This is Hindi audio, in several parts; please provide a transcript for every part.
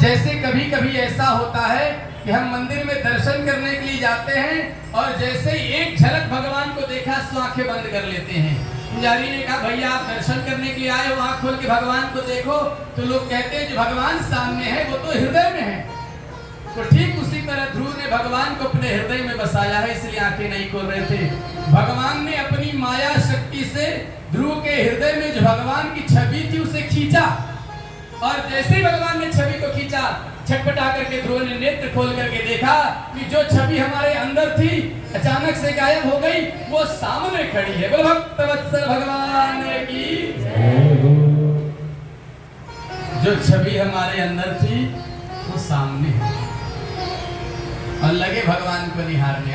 जैसे कभी कभी ऐसा होता है कि हम मंदिर में दर्शन करने के लिए जाते हैं और जैसे ही एक झलक भगवान को देखा तो आंखें बंद कर लेते हैं। पुजारी ने कहा भैया आप दर्शन करने के लिए आए हो, आंख खोल के भगवान को देखो। तो लोग कहते हैं जो भगवान सामने है वो तो हृदय में है। तो ठीक उसी तरह ध्रुव ने भगवान को अपने हृदय में बसाया है, इसलिए आंखें नहीं खोल रहे थे। भगवान ने अपनी माया शक्ति से ध्रुव के हृदय में जो भगवान की छवि थी उसे खींचा, और जैसे ही भगवान ने छवि को खींचा, छटपटा करके ध्रुव ने नेत्र खोल करके देखा कि जो छवि हमारे अंदर थी अचानक से गायब हो गई, वो सामने खड़ी है। बोलो भक्तवत्सल भगवान की। जो छवि हमारे अंदर थी वो सामने है, और लगे भगवान को निहारने।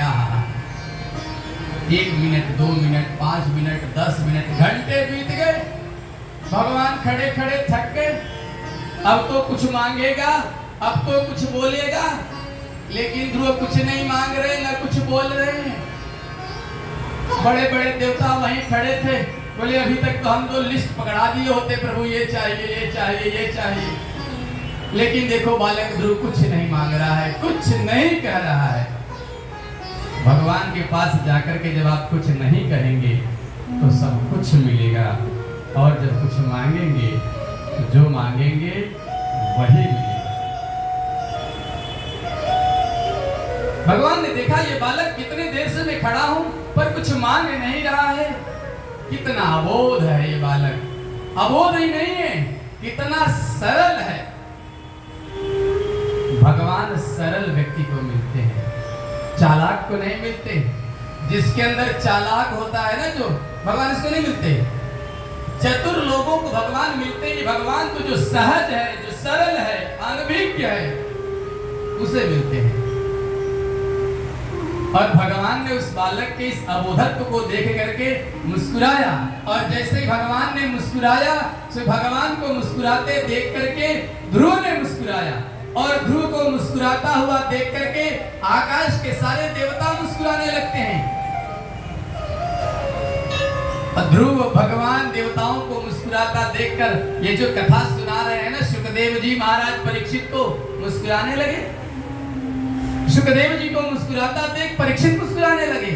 1 मिनट, 2 मिनट, 5 मिनट, 10 मिनट, घंटे बीत गए। भगवान खड़े खड़े थक गए। अब तो कुछ मांगेगा, अब तो कुछ बोलेगा, लेकिन ध्रुव कुछ नहीं मांग रहे, न कुछ बोल रहे हैं। बड़े बड़े देवता वहीं खड़े थे, बोले अभी तक तो हम तो लिस्ट पकड़ा दिए होते, प्रभु ये चाहिए, ये चाहिए, ये चाहिए। लेकिन देखो बालक ध्रुव कुछ नहीं मांग रहा है, कुछ नहीं कह रहा है। भगवान के पास जाकर के जब आप कुछ नहीं कहेंगे तो सब कुछ मिलेगा, और जब कुछ मांगेंगे तो जो मांगेंगे वही मिलेगा। भगवान ने देखा ये बालक कितने देर से मैं खड़ा हूं पर कुछ मांग नहीं रहा है, कितना अबोध है ये बालक। अबोध ही नहीं है, कितना सरल है। भगवान सरल व्यक्ति को मिलते हैं, चालाक को नहीं मिलते। जिसके अंदर चालाक होता है ना, जो भगवान इसको नहीं मिलते। चतुर लोगों को भगवान मिलते हैं। भगवान को जो सहज है, जो सरल है, अनभिज्ञ है, उसे मिलते हैं। और भगवान ने उस बालक के इस अबोधत्व को देख करके मुस्कुराया, और जैसे ही भगवान ने मुस्कुराया तो भगवान को मुस्कुराते देख करके ध्रुव ने मुस्कुराया, और ध्रुव को मुस्कुराता हुआ देख करके आकाश के सारे देवता मुस्कुराने लगते हैं। ध्रुव भगवान देवताओं को मुस्कुराता देखकर ये जो कथा सुना रहे हैं ना, सुखदेव जी महाराज परीक्षित को मुस्कुराने लगे। सुखदेव जी को मुस्कुराता देख परीक्षित मुस्कुराने लगे।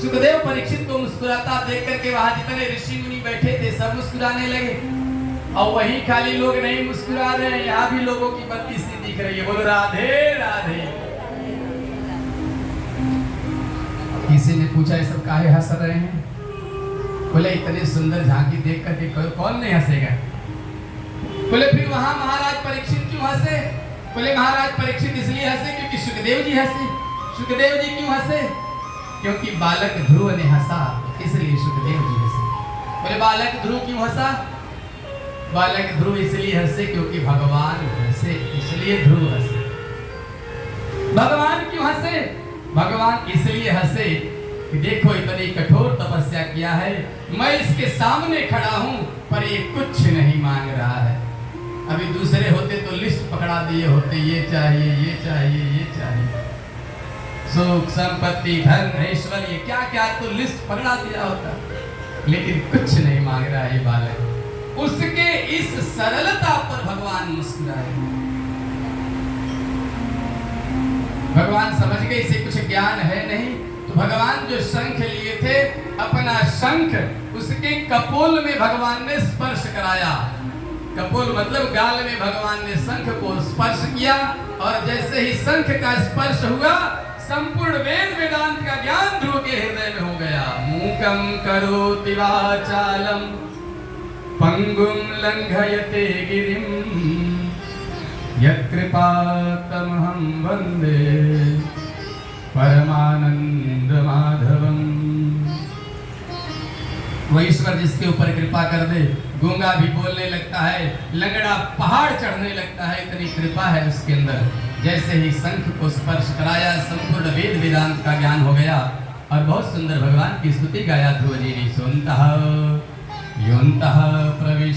सुखदेव परीक्षित को मुस्कुराता देख करके वहां जितने ऋषि मुनि बैठे थे सब मुस्कुराने लगे। और वहीं खाली लोग नहीं मुस्कुरा रहे हैं, यहाँ भी लोगों की बत्ती सी दिख रही है। बोलो राधे राधे। किसी ने पूछा ये सब काहे हंस रहे हैं? बोले इतने सुंदर झांकी देख करके कौन नहीं हंसेगा। बोले फिर वहां महाराज परीक्षित क्यों हंसे? बोले महाराज परीक्षित इसलिए हंसे क्योंकि सुखदेव जी हंसे। सुखदेव जी क्यों हंसे? क्योंकि बालक ध्रुव ने हंसा, इसलिए सुखदेव जी हंसे। बोले बालक ध्रुव क्यों हंसा? बालक ध्रुव इसलिए हंसे क्योंकि भगवान हंसे, इसलिए ध्रुव हंसे। भगवान क्यों हंसे? भगवान इसलिए हंसे कि देखो इतनी कठोर तपस्या किया है, मैं इसके सामने खड़ा हूं पर ये कुछ नहीं मांग रहा है। अभी दूसरे होते तो लिस्ट पकड़ा दिए होते, ये चाहिए, ये चाहिए, ये चाहिए, सुख संपत्ति धन ऐश्वर्य क्या क्या तो लिस्ट पकड़ा दिया होता, लेकिन कुछ नहीं मांग रहा है ये बालक। उसके इस सरलता पर भगवान मुस्कुराए। भगवान समझ गए इसे कुछ ज्ञान है नहीं, तो भगवान जो शंख लिए थे, अपना शंख उसके कपोल में भगवान ने स्पर्श कराया। कपोल मतलब गाल में भगवान ने शंख को स्पर्श किया, और जैसे ही शंख का स्पर्श हुआ संपूर्ण वेद वेदांत का ज्ञान ध्रुव के हृदय में हो गया। मूकं करोति वाचालं पंगुं लंघयते गिरिं यत्कृपातमहं वन्दे परमानंद माधवम। वो ईश्वर जिसके ऊपर कृपा कर दे, गूंगा भी बोलने लगता है, लंगड़ा पहाड़ चढ़ने लगता है, इतनी कृपा है उसके अंदर। जैसे ही शंख को स्पर्श कराया संपूर्ण वेद वेदांत का ज्ञान हो गया, और बहुत सुंदर भगवान की स्तुति गाया ध्रुव जी ने। योन्तः प्रविश